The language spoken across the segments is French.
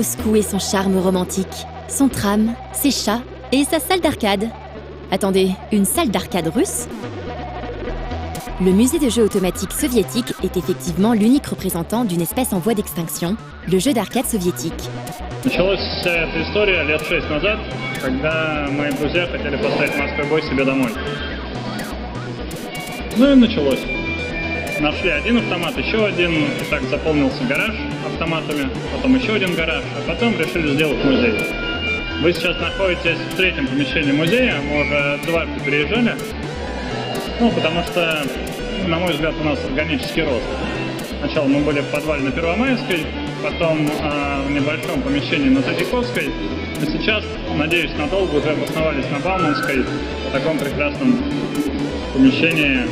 Moscou et son charme romantique, son tram, ses chats et sa salle d'arcade. Attendez, une salle d'arcade russe ? Le musée de jeux automatiques soviétique est effectivement l'unique représentant d'une espèce en voie d'extinction, le jeu d'arcade soviétique. Началась вся эта история лет 6 назад, когда мои друзья хотели поставить морской бой себе домой. Ну и началось. Нашли один автомат, еще один, и так заполнился гараж автоматами, потом еще один гараж, а потом решили сделать музей. Вы сейчас находитесь в третьем помещении музея, мы уже дважды переезжали, потому что, на мой взгляд, у нас органический рост. Сначала мы были в подвале на Первомайской, потом в небольшом помещении на Третьяковской, и сейчас, надеюсь, надолго уже обосновались на Бауманской, в таком прекрасном помещении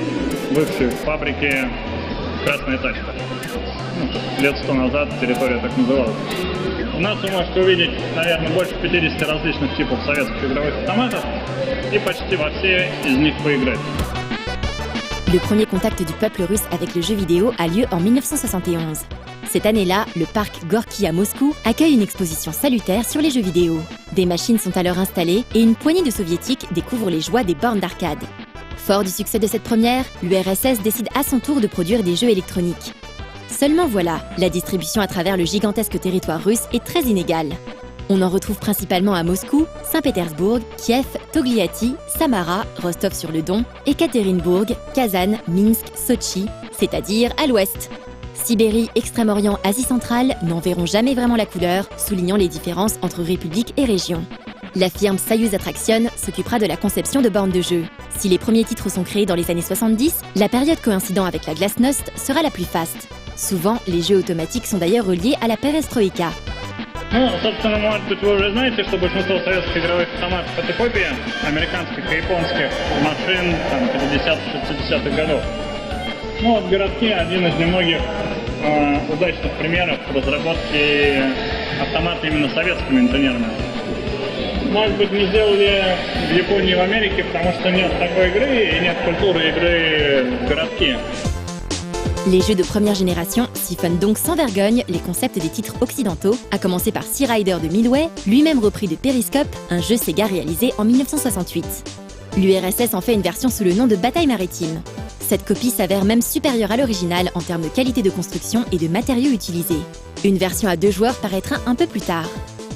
бывшей фабрики «Красная тачка». Лет 100 назад территория так называлась. У нас вы можете увидеть, наверное, больше 50 различных типов советских игровых автоматов и почти во все из них поиграть. Le premier contact du peuple russe avec le jeu vidéo a lieu en 1971. Cette année-là, le parc Gorky à Moscou accueille une exposition salutaire sur les jeux vidéo. Des machines sont alors installées et une poignée de soviétiques découvre les joies des bornes d'arcade. Fort du succès de cette première, l'URSS décide à son tour de produire des jeux électroniques. Seulement voilà, la distribution à travers le gigantesque territoire russe est très inégale. On en retrouve principalement à Moscou, Saint-Pétersbourg, Kiev, Togliatti, Samara, Rostov-sur-le-Don, Ekaterinbourg, Kazan, Minsk, Sotchi, c'est-à-dire à l'ouest. Sibérie, Extrême-Orient, Asie centrale n'en verront jamais vraiment la couleur, soulignant les différences entre républiques et régions. La firme Soyuz Attraction s'occupera de la conception de bornes de jeu. Si les premiers titres sont créés dans les années 70, la période coïncidant avec la glasnost sera la plus faste. Souvent, les jeux automatiques sont d'ailleurs reliés à la perestroïka. Собственно, может быть, вы уже знаете, что большинство советских игровых автоматов — это копия американских и японских машин 50-60-х годов. Городки — один из немногих удачных примеров разработки автомата именно советскими инженерами. Может быть, не сделали в Японии и в Америке, потому что нет такой игры и нет культуры игры в городки. Les jeux de première génération siphonnent donc sans vergogne les concepts des titres occidentaux, à commencer par Sea Rider de Midway, lui-même repris de Periscope, un jeu Sega réalisé en 1968. L'URSS en fait une version sous le nom de Bataille maritime. Cette copie s'avère même supérieure à l'original en termes de qualité de construction et de matériaux utilisés. Une version à 2 joueurs paraîtra un peu plus tard.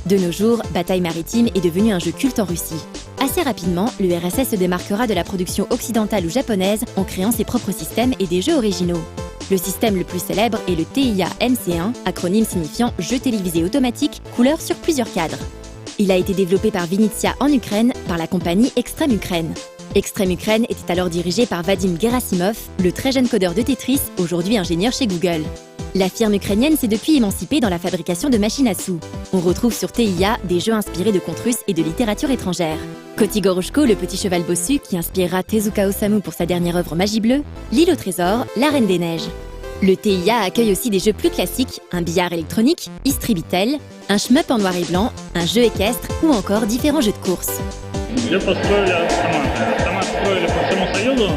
De nos jours, Bataille maritime est devenu un jeu culte en Russie. Assez rapidement, l'URSS se démarquera de la production occidentale ou japonaise en créant ses propres systèmes et des jeux originaux. Le système le plus célèbre est le TIA MC1, acronyme signifiant Jeu télévisé automatique, couleur sur plusieurs cadres. Il a été développé par Vinitsia en Ukraine par la compagnie Extreme Ukraine. Extreme Ukraine était alors dirigé par Vadim Gerasimov, le très jeune codeur de Tetris, aujourd'hui ingénieur chez Google. La firme ukrainienne s'est depuis émancipée dans la fabrication de machines à sous. On retrouve sur TIA des jeux inspirés de contes russes et de littérature étrangère. Kotigoroshko, le petit cheval bossu qui inspirera Tezuka Osamu pour sa dernière œuvre Magie Bleue, L'île au trésor, La Reine des Neiges. Le TIA accueille aussi des jeux plus classiques, un billard électronique, Istribitel, un shmup en noir et blanc, un jeu équestre ou encore différents jeux de course. Где построили автоматы? Автоматы строили по всему Союзу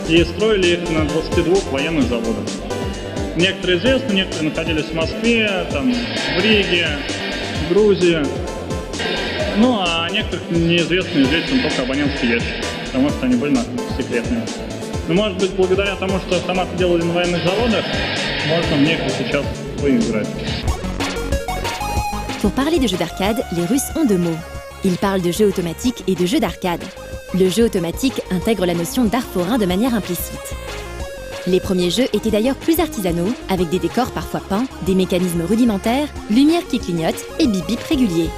и строили их на 22 военных заводах. Некоторые известны, некоторые находились в Москве, в Риге, в Грузии. А некоторых неизвестны, известен только абонентский ящик, потому что они были секретными. Но, может быть, благодаря тому, что автоматы делали на военных заводах, можно в них и сейчас поиграть. Pour parler de jeux d'arcade, les Russes ont 2 mots. Ils parlent de jeux automatiques et de jeux d'arcade. Le jeu automatique intègre la notion d'art forain de manière implicite. Les premiers jeux étaient d'ailleurs plus artisanaux, avec des décors parfois peints, des mécanismes rudimentaires, lumière qui clignote et bip-bip réguliers.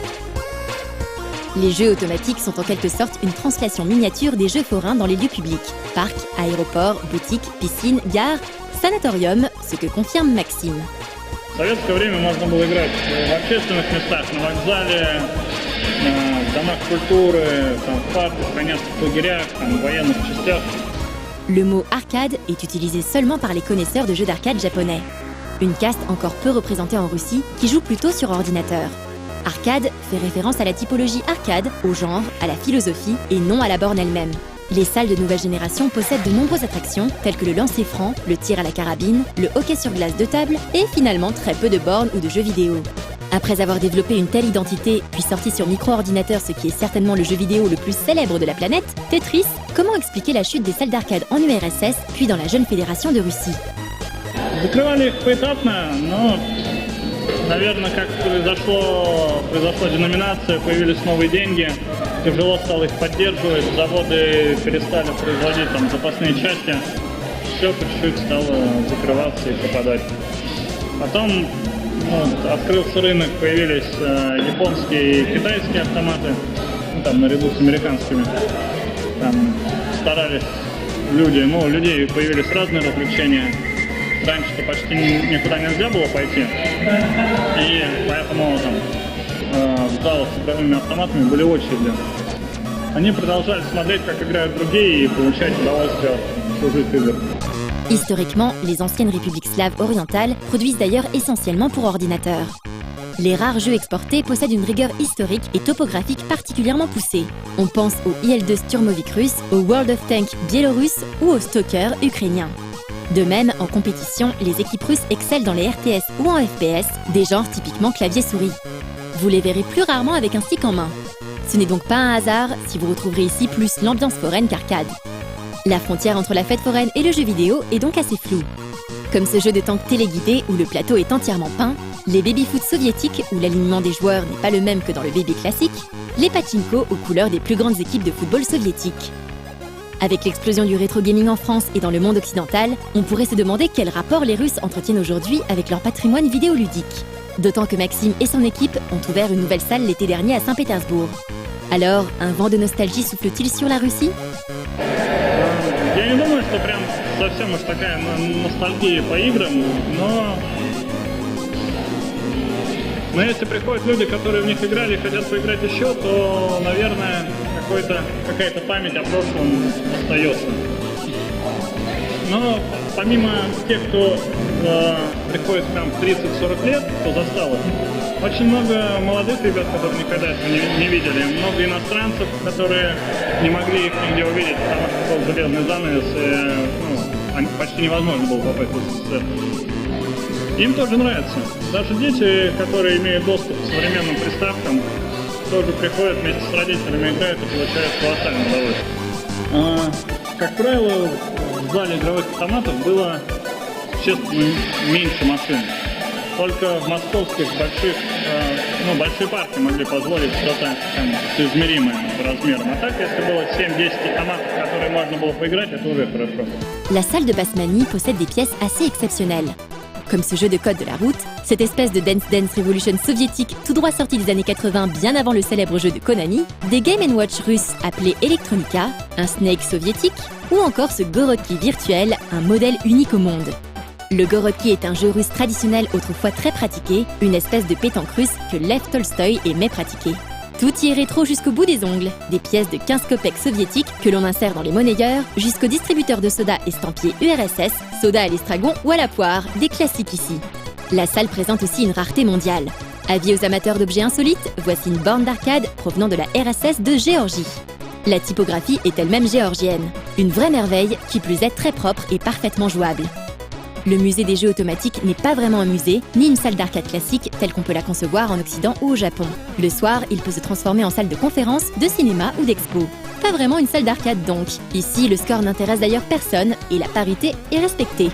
Les jeux automatiques sont en quelque sorte une translation miniature des jeux forains dans les lieux publics. Parcs, aéroports, boutiques, piscines, gares, sanatoriums, ce que confirme Maxime. В советское время можно было играть в общественных местах, на вокзале, в домах культуры, в парках, в конецких лагерях, в военных частях. Le mot arcade est utilisé seulement par les connaisseurs de jeux d'arcade japonais. Une caste encore peu représentée en Russie qui joue plutôt sur ordinateur. Arcade fait référence à la typologie arcade, au genre, à la philosophie et non à la borne elle-même. Les salles de nouvelle génération possèdent de nombreuses attractions telles que le lancer franc, le tir à la carabine, le hockey sur glace de table et finalement très peu de bornes ou de jeux vidéo. Après avoir développé une telle identité, puis sorti sur micro-ordinateur ce qui est certainement le jeu vidéo le plus célèbre de la planète, Tetris, comment expliquer la chute des salles d'arcade en URSS, puis dans la jeune fédération de Russie? Закрывали их поэтапно, но, наверное, как произошла деноминация, появились новые деньги, тяжело стало их поддерживать, заводы перестали производить там запасные части, все по чуть-чуть стало закрываться и пропадать. Потом открылся рынок, появились японские и китайские автоматы, там наряду с американскими. Там старались людей появились разные развлечения. Раньше-то почти никуда нельзя было пойти, и поэтому там в залах с игровыми автоматами были очереди. Они продолжали смотреть, как играют другие, и получать удовольствие от чужих игр. Historiquement, les anciennes républiques slaves orientales produisent d'ailleurs essentiellement pour ordinateur. Les rares jeux exportés possèdent une rigueur historique et topographique particulièrement poussée. On pense au IL-2 Sturmovik russe, au World of Tanks biélorusse ou au Stalker ukrainien. De même, en compétition, les équipes russes excellent dans les RTS ou en FPS, des genres typiquement clavier-souris. Vous les verrez plus rarement avec un stick en main. Ce n'est donc pas un hasard si vous retrouverez ici plus l'ambiance foraine qu'arcade. La frontière entre la fête foraine et le jeu vidéo est donc assez floue. Comme ce jeu de tank téléguidé où le plateau est entièrement peint, les baby-foot soviétiques où l'alignement des joueurs n'est pas le même que dans le baby classique, les pachinko aux couleurs des plus grandes équipes de football soviétiques. Avec l'explosion du rétro gaming en France et dans le monde occidental, on pourrait se demander quel rapport les Russes entretiennent aujourd'hui avec leur patrimoine vidéoludique. D'autant que Maxime et son équipe ont ouvert une nouvelle salle l'été dernier à Saint-Pétersbourg. Alors, un vent de nostalgie souffle-t-il sur la Russie? Я не думаю, что прям совсем уж такая ностальгия по играм, но если приходят люди, которые в них играли и хотят поиграть еще, то, наверное, какая-то память о прошлом остается. Но помимо тех, кто приходит там в 30-40 лет, кто застал их, очень много молодых ребят, которые никогда этого не видели, много иностранцев, которые не могли их нигде увидеть, потому что был железный занавес, и почти невозможно было попасть в СССР. Им тоже нравится. Даже дети, которые имеют доступ к современным приставкам, тоже приходят вместе с родителями, играют и получают колоссальное удовольствие. Как правило, в зале игровых автоматов было существенно меньше машин. Только в московских большие парки могли позволить что-то соизмеримое по размерам. А так, если было 7-10 автоматов, в которые можно было поиграть, это уже хорошо. La salle de Basmany possède des pièces assez exceptionnelles. Comme ce jeu de code de la route, cette espèce de Dance Dance Revolution soviétique tout droit sorti des années 80 bien avant le célèbre jeu de Konami, des Game & Watch russes appelés Electronica, un Snake soviétique, ou encore ce Gorodki virtuel, un modèle unique au monde. Le Gorodki est un jeu russe traditionnel autrefois très pratiqué, une espèce de pétanque russe que Lev Tolstoï aimait pratiquer. Tout y est rétro jusqu'au bout des ongles, des pièces de 15 kopecks soviétiques que l'on insère dans les monnayeurs, jusqu'aux distributeurs de soda estampillés URSS, soda à l'estragon ou à la poire, des classiques ici. La salle présente aussi une rareté mondiale. Avis aux amateurs d'objets insolites, voici une borne d'arcade provenant de la RSS de Géorgie. La typographie est elle-même géorgienne, une vraie merveille qui plus est très propre et parfaitement jouable. Le musée des jeux automatiques n'est pas vraiment un musée, ni une salle d'arcade classique telle qu'on peut la concevoir en Occident ou au Japon. Le soir, il peut se transformer en salle de conférence, de cinéma ou d'expo. Pas vraiment une salle d'arcade donc. Ici, le score n'intéresse d'ailleurs personne et la parité est respectée.